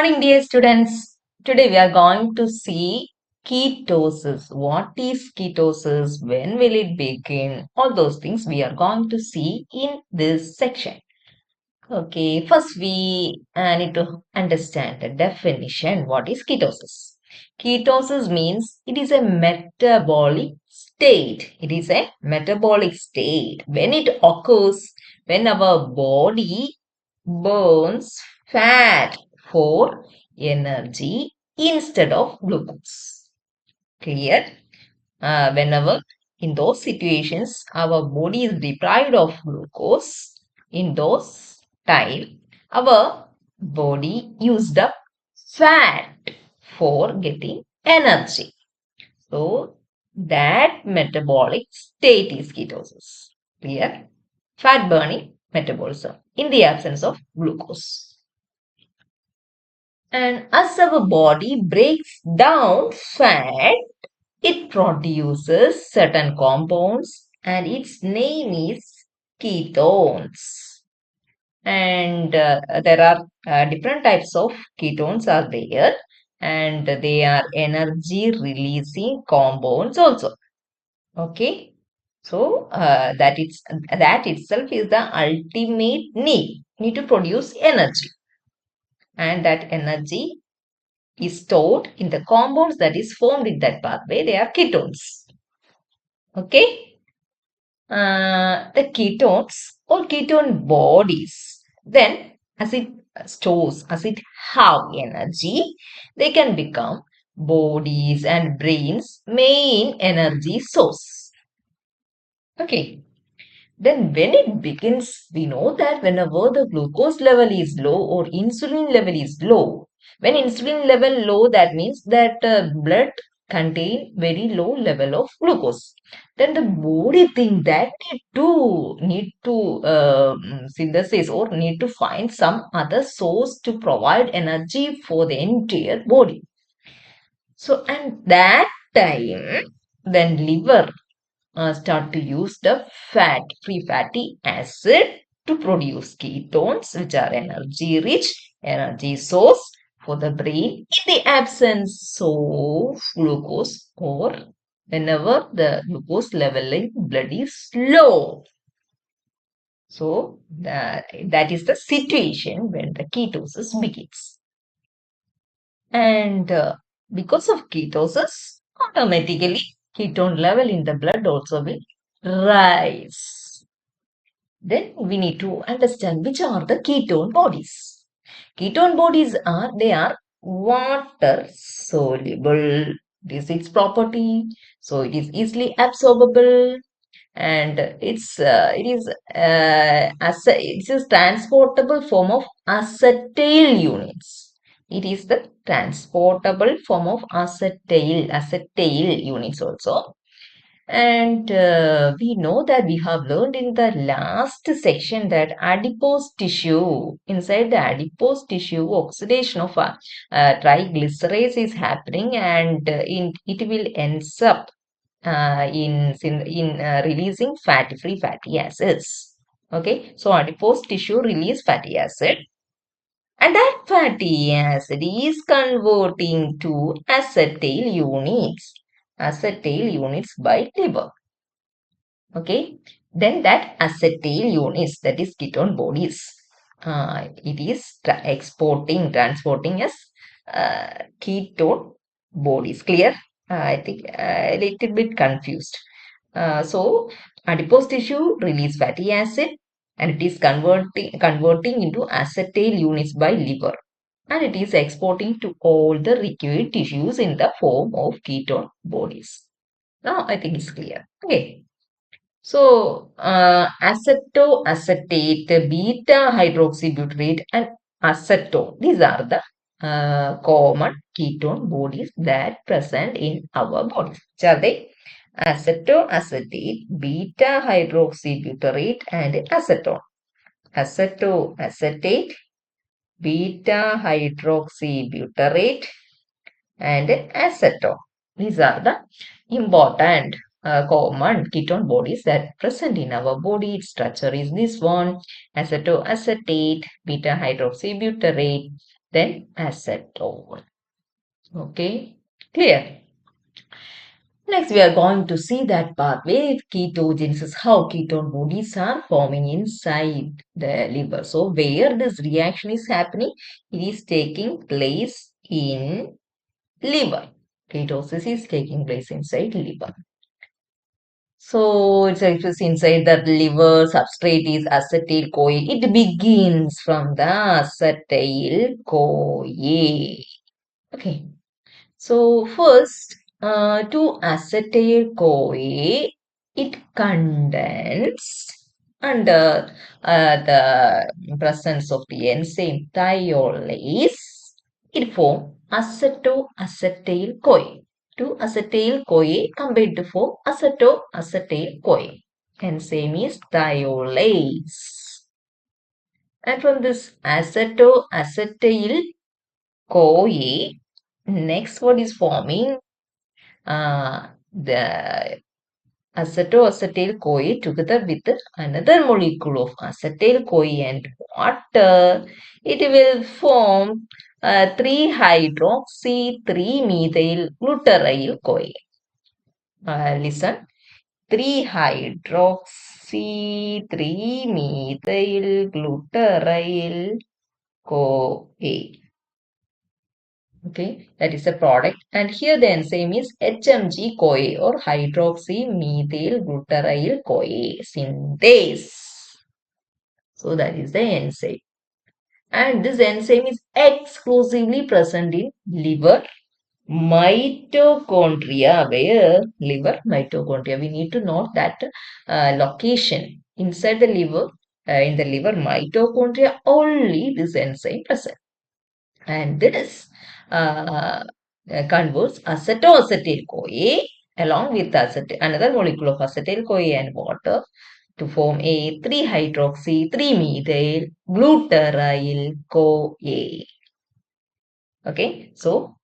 morning, dear students. Today we are going to see ketosis. What is ketosis? When will it begin? All those things we are going to see in this section. Okay, first we need to understand the definition. What is ketosis? Ketosis means it is a metabolic state. It is a metabolic state. When it occurs, when our body burns fat for energy instead of glucose. Clear? Whenever in those situations our body is deprived of glucose, in those time our body used up fat for getting energy. So that metabolic state is ketosis. Clear? Fat burning metabolism in the absence of glucose. And as our body breaks down fat, it produces certain compounds and its name is ketones. And there are different types of ketones are there, and they are energy releasing compounds also. Okay. So that itself is the ultimate need to produce energy, and that energy is stored in the compounds that is formed in that pathway. They are ketones. Okay. The ketones or ketone bodies, then as it stores, as it have energy, they can become bodies and brains main energy source. Okay. Then when it begins, we know that whenever the glucose level is low or insulin level is low, when insulin level low, that means that blood contain very low level of glucose. Then the body think that need to synthesis or need to find some other source to provide energy for the entire body. So, and that time, then liver start to use the free fatty acid to produce ketones, which are energy rich, energy source for the brain in the absence of glucose or whenever the glucose level in blood is low. So that is the situation when the ketosis begins. And because of ketosis, automatically ketone level in the blood also will rise. Then we need to understand which are the ketone bodies. Ketone bodies are water soluble. This is its property. So it is easily absorbable, and it is transportable form of acetyl units. It is the transportable form of acetyl units also. And we know that we have learned in the last section that adipose tissue, inside the adipose tissue, oxidation of triglycerides is happening, and it will ends up in releasing free fatty acids. Okay, so adipose tissue release fatty acid, and that fatty acid is converting to acetyl units by liver. Okay, then that acetyl units, that is ketone bodies, it is transporting as ketone bodies. Clear? I think a little bit confused. So adipose tissue release fatty acid, and it is converting into acetyl units by liver, and it is exporting to all the required tissues in the form of ketone bodies. Now I think it's clear. Okay. So, acetoacetate, beta hydroxybutyrate, and acetone. These are the common ketone bodies that present in our bodies. Which are they? Acetoacetate, beta hydroxybutyrate, and acetone. Acetoacetate, beta hydroxybutyrate, and acetone. These are the important common ketone bodies that present in our body. Its structure is this one: acetoacetate, beta hydroxybutyrate, then acetone. Okay, clear? Next, we are going to see that part with ketogenesis, how ketone bodies are forming inside the liver. So, where this reaction is happening, it is taking place in liver. Ketosis is taking place inside liver. So, it's inside the liver, substrate is acetyl-CoA. It begins from the acetyl-CoA. Okay. So first, to acetyl-CoA, it condensed under the presence of the enzyme thiolase. It formed aceto-acetyl-CoA. To acetyl-CoA combined to form aceto-acetyl-CoA. Enzyme is thiolase. And from this aceto-acetyl-CoA, next what is forming the aceto-acetyl-CoA together with another molecule of acetyl-CoA and water. It will form 3-hydroxy-3-methyl glutaryl-CoA. Listen, 3-hydroxy-3-methyl glutaryl-CoA. Okay, that is a product. And here the enzyme is HMG-CoA or hydroxy-methyl glutaryl-CoA synthase. So that is the enzyme. And this enzyme is exclusively present in liver mitochondria. Where? Liver mitochondria. We need to note that location inside the liver, in the liver mitochondria, only this enzyme present. And this converts aceto-acetyl-CoA along with another molecule of acetyl-CoA and water to form a 3-hydroxy-3-methyl glutaryl-CoA. Okay, so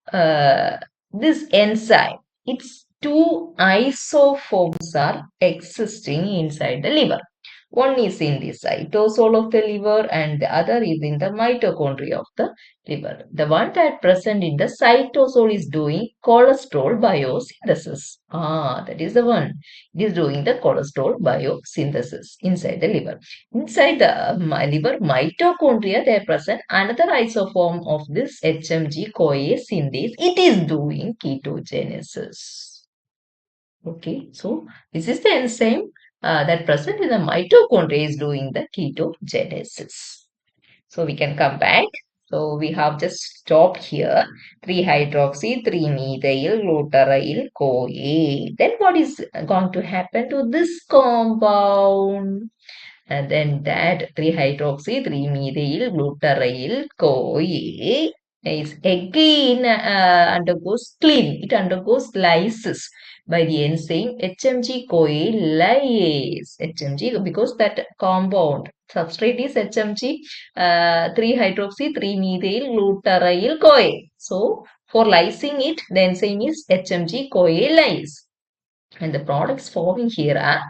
this enzyme, its two isoforms are existing inside the liver. One is in the cytosol of the liver and the other is in the mitochondria of the liver. The one that present in the cytosol is doing cholesterol biosynthesis. That is the one. It is doing the cholesterol biosynthesis inside the liver. Inside the liver mitochondria, there present another isoform of this HMG-CoA synthase. It is doing ketogenesis. Okay, so this is the enzyme that present in the mitochondria is doing the ketogenesis. So we can come back. So we have just stopped here. 3-hydroxy-3-methyl glutaryl-CoA. Then what is going to happen to this compound? And then that 3-hydroxy-3-methyl glutaryl-CoA is again undergoes clean. It undergoes lysis by the enzyme HMG-CoA lyase. HMG because that compound substrate is HMG 3-hydroxy-3-methyl glutaryl-CoA. So for lysing it, the enzyme is HMG-CoA lyase. And the products forming here are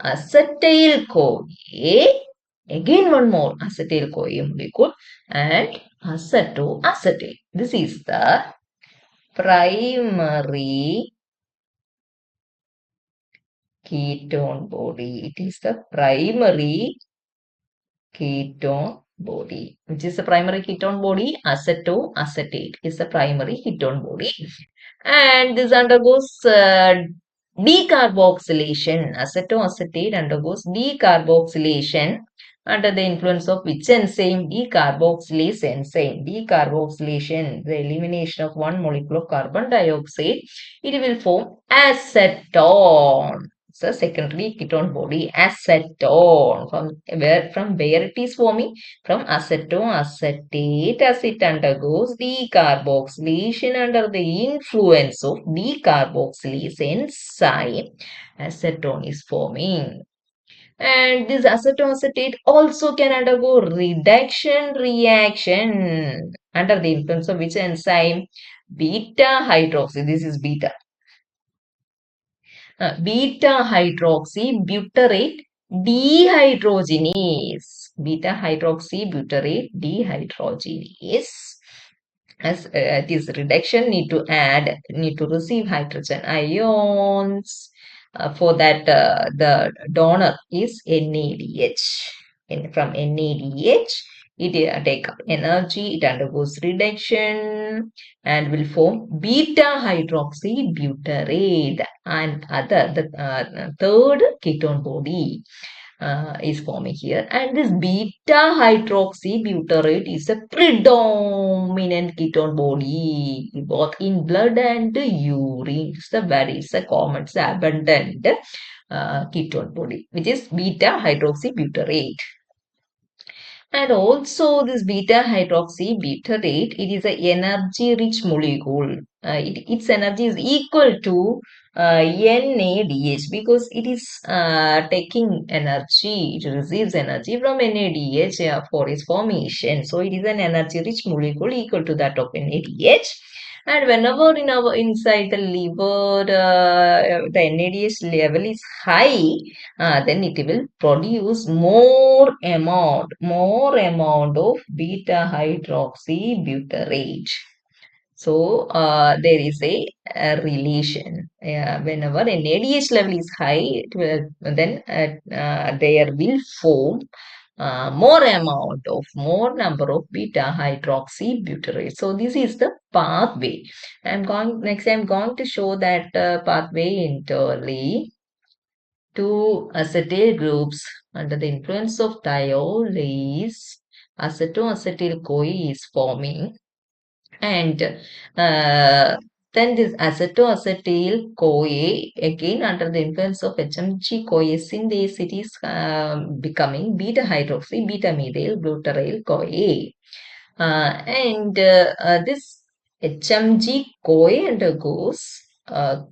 acetyl-CoA, again one more acetyl-CoA molecule, and acetoacetate. This is the primary ketone body. It is the primary ketone body. Which is the primary ketone body? Acetoacetate is the primary ketone body. And this undergoes decarboxylation. Acetoacetate undergoes decarboxylation under the influence of which enzyme? Decarboxylase enzyme. Decarboxylation, the elimination of one molecule of carbon dioxide, it will form acetone. It's a secondary ketone body, acetone. From where it is forming? From acetoacetate, as it undergoes decarboxylation under the influence of decarboxylase enzyme, acetone is forming. And this acetoacetate also can undergo reduction reaction under the influence of which enzyme? Beta hydroxy. This is beta. Beta hydroxy butyrate dehydrogenase. Beta hydroxy butyrate dehydrogenase. As this reduction need to receive hydrogen ions. For that, the donor is NADH. From NADH, it take up energy, it undergoes reduction and will form beta hydroxybutyrate and the third ketone body is forming here. And this beta hydroxybutyrate is a predominant ketone body both in blood and urine. It's a common, it's abundant ketone body, which is beta hydroxybutyrate. And also this beta hydroxybutyrate, it is an energy rich molecule. Its energy is equal to NADH because it is taking energy, it receives energy from NADH for its formation. So it is an energy rich molecule equal to that of NADH. And whenever in our inside the liver, the NADH level is high, then it will produce more amount of beta hydroxybutyrate. So there is a relation. Whenever NADH level is high, then there will form more number of beta hydroxybutyrate. So this is the pathway. I'm going to show that pathway entirely. Two acetyl groups under the influence of thiolase, acetoacetyl-CoA is forming, and then this acetoacetyl-CoA again under the influence of HMG-CoA synthase, it is becoming beta hydroxy beta methyl glutaryl CoA. And this HMG-CoA undergoes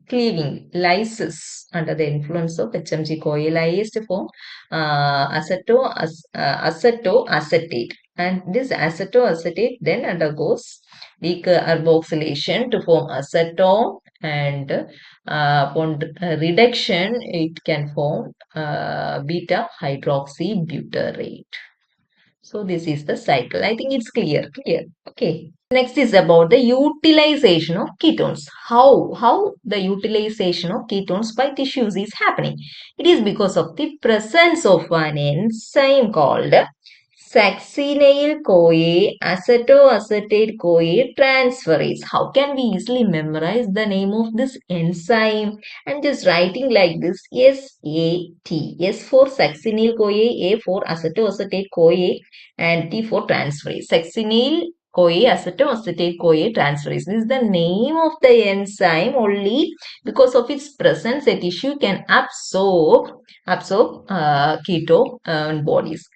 cleaving lysis under the influence of HMG-CoA lyase to form acetoacetate. And this acetoacetate then undergoes weak carboxylation to form acetone, and upon reduction it can form beta hydroxybutyrate. So this is the cycle. I think it's clear. Okay. Next is about the utilization of ketones. How the utilization of ketones by tissues is happening. It is because of the presence of an enzyme called succinyl-CoA acetoacetate-CoA transferase. How can we easily memorize the name of this enzyme? I'm just writing like this: SAT. S for succinyl-CoA, A for acetoacetate-CoA, and T for transferase. Succinyl-CoA acetoacetate-CoA transferase. This is the name of the enzyme. Only because of its presence, a tissue can absorb keto bodies.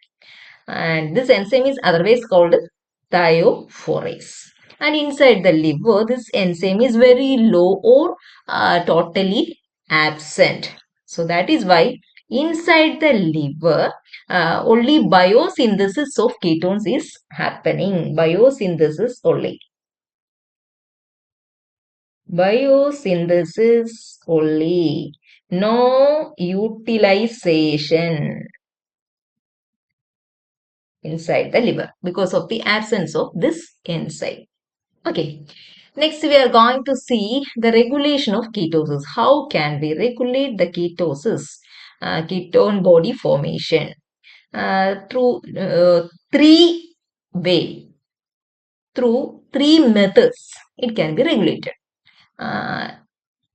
And this enzyme is otherwise called thiophorase. And inside the liver, this enzyme is very low or totally absent. So that is why inside the liver, only biosynthesis of ketones is happening. Biosynthesis only. Biosynthesis only. No utilization inside the liver because of the absence of this enzyme. Okay. Next, we are going to see the regulation of ketosis. How can we regulate the ketosis, ketone body formation? Through three way, through three methods, it can be regulated. In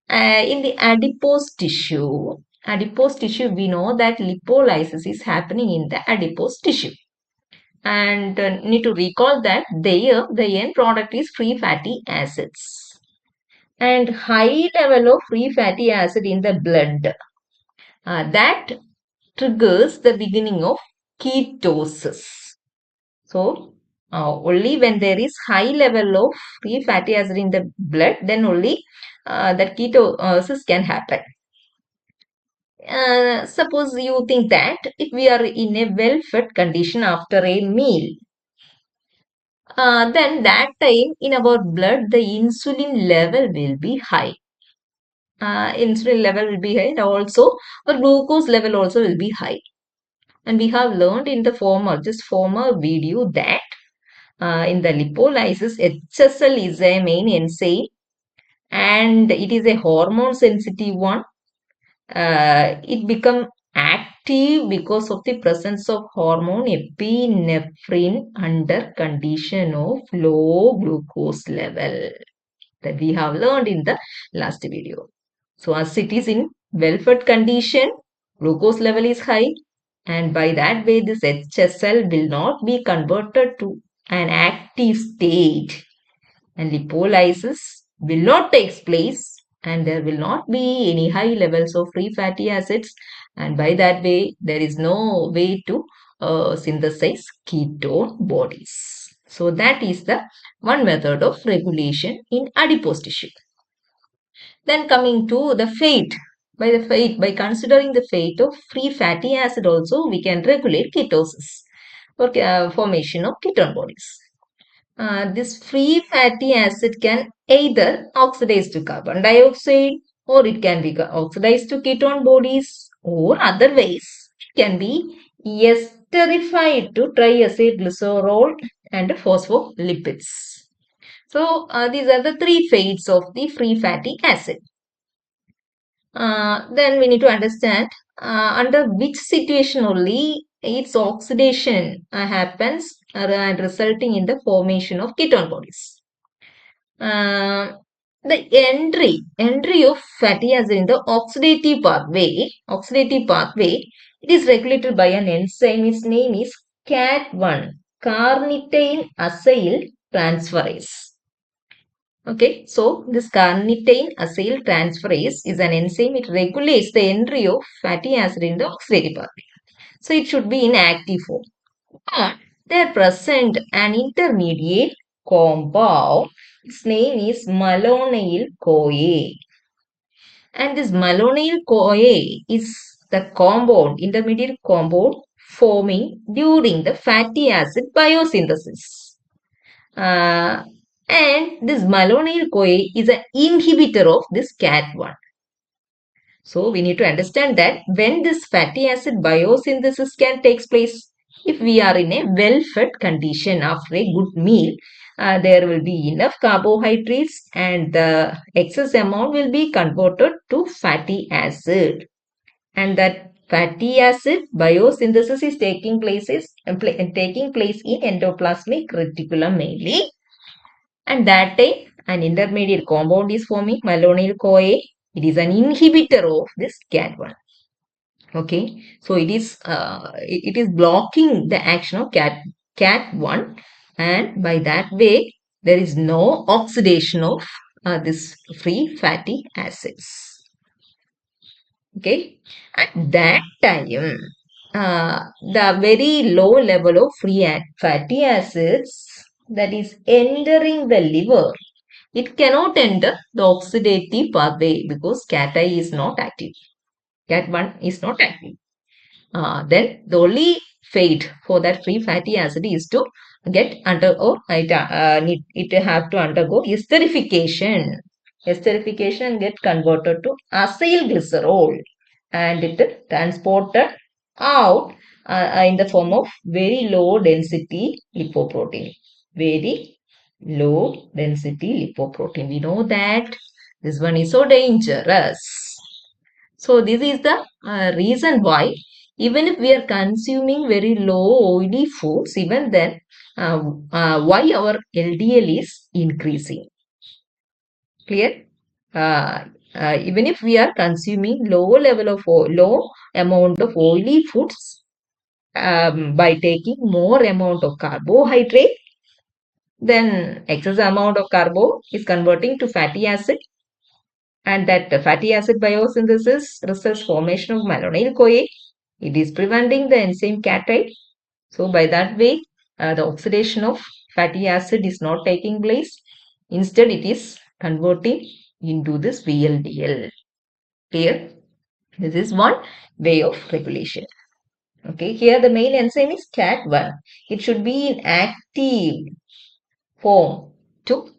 the adipose tissue, we know that lipolysis is happening in the adipose tissue. And need to recall that there the end product is free fatty acids and high level of free fatty acid in the blood that triggers the beginning of ketosis. So only when there is high level of free fatty acid in the blood, then only that ketosis can happen. Suppose you think that if we are in a well-fed condition after a meal, then that time in our blood the insulin level will be high. Insulin level will be high, and also our glucose level also will be high. And we have learned in the former video that In the lipolysis, HSL is a main enzyme and it is a hormone sensitive one. It become active because of the presence of hormone epinephrine under condition of low glucose level that we have learned in the last video. So as it is in well-fed condition, glucose level is high and by that way this HSL will not be converted to an active state and lipolysis will not take place and there will not be any high levels of free fatty acids and by that way there is no way to synthesize ketone bodies. So that is the one method of regulation in adipose tissue. Then coming to the fate. By considering the fate of free fatty acid also, we can regulate ketosis or formation of ketone bodies. This free fatty acid can either oxidize to carbon dioxide or it can be oxidized to ketone bodies or otherwise it can be esterified to triacylglycerol and phospholipids. So these are the three fates of the free fatty acid. Then we need to understand under which situation only its oxidation happens resulting in the formation of ketone bodies. The entry of fatty acid in the oxidative pathway, it is regulated by an enzyme. Its name is CAT1, carnitine acyl transferase. Okay, so this carnitine acyl transferase is an enzyme. It regulates the entry of fatty acid in the oxidative pathway. So it should be in active form. But there present an intermediate compound. Its name is malonyl-CoA. And this malonyl-CoA is the compound, intermediate compound forming during the fatty acid biosynthesis. And this malonyl-CoA is an inhibitor of this CAT1. So we need to understand that when this fatty acid biosynthesis can take place, if we are in a well-fed condition after a good meal, there will be enough carbohydrates and the excess amount will be converted to fatty acid. And that fatty acid biosynthesis is taking place in endoplasmic reticulum mainly. And that time an intermediate compound is forming malonyl-CoA. It is an inhibitor of this CAT1. Okay, so it is blocking the action of CAT1 and by that way there is no oxidation of this free fatty acids. Okay, at that time the very low level of free fatty acids that is entering the liver, it cannot enter the oxidative pathway because cation is not active. Cat1 is not active. Then the only fate for that free fatty acid is to get under or it have to undergo esterification. Esterification get converted to acylglycerol and it transported out in the form of very low density lipoprotein. Very low density lipoprotein. We know that this one is so dangerous. So this is the reason why even if we are consuming very low oily foods, even then why our LDL is increasing. Clear? Even if we are consuming low amount of oily foods by taking more amount of carbohydrate, then excess amount of carbo is converting to fatty acid and that fatty acid biosynthesis results formation of malonyl-CoA. It is preventing the enzyme cation. So by that way, the oxidation of fatty acid is not taking place. Instead, it is converting into this VLDL. Clear? This is one way of regulation. Okay, here the main enzyme is CAT1. It should be in active form to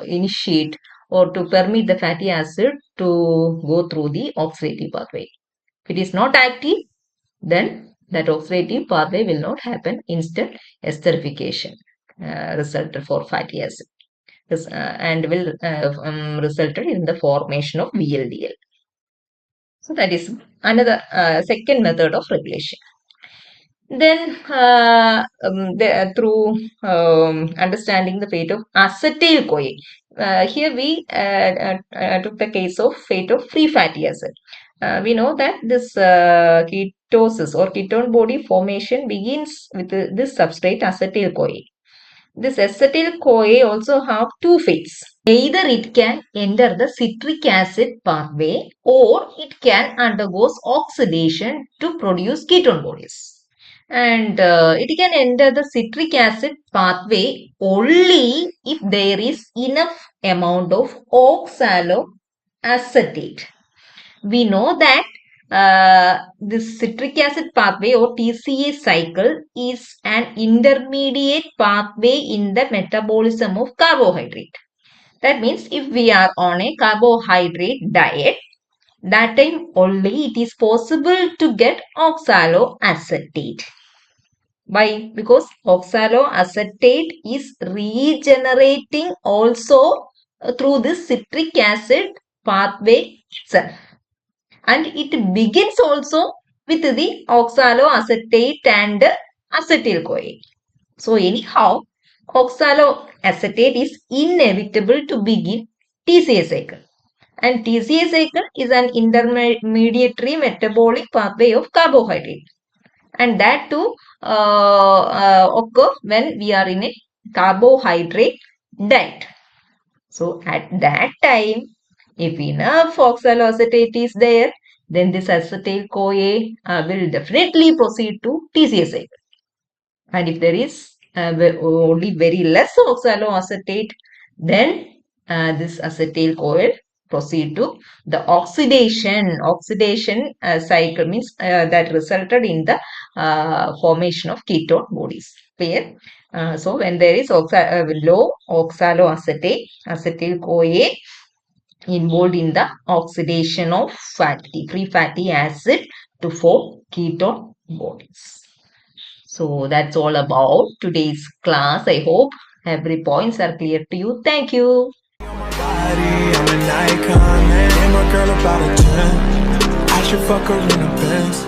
initiate or to permit the fatty acid to go through the oxidative pathway. If it is not active, then that oxidative pathway will not happen. Instead, esterification. resulted for fatty acid and will resulted in the formation of VLDL. So that is another second method of regulation. Then, through understanding the fate of acetyl-CoA, here we took the case of fate of free fatty acid. We know that this ketosis or ketone body formation begins with this substrate acetyl-CoA. This acetyl-CoA also have two fates. Either it can enter the citric acid pathway or it can undergo oxidation to produce ketone bodies. And it can enter the citric acid pathway only if there is enough amount of oxaloacetate. We know that this citric acid pathway or TCA cycle is an intermediate pathway in the metabolism of carbohydrate. That means if we are on a carbohydrate diet, that time only it is possible to get oxaloacetate. Why? Because oxaloacetate is regenerating also through this citric acid pathway itself. And it begins also with the oxaloacetate and acetyl-CoA. So anyhow, oxaloacetate is inevitable to begin TCA cycle. And TCA cycle is an intermediary metabolic pathway of carbohydrate. And that too occur when we are in a carbohydrate diet. So at that time, if enough oxaloacetate is there, then this acetyl-CoA will definitely proceed to TCA cycle. And if there is only very less oxaloacetate, then this acetyl-CoA proceed to the oxidation. Oxidation cycle means that resulted in the formation of ketone bodies. Clear? So when there is low oxaloacetate, acetyl-CoA involved in the oxidation of free fatty acid to form ketone bodies. So that's all about today's class. I hope every points are clear to you. Thank you. I'm an icon, man. And my girl about a 10. I should fuck her in a Benz.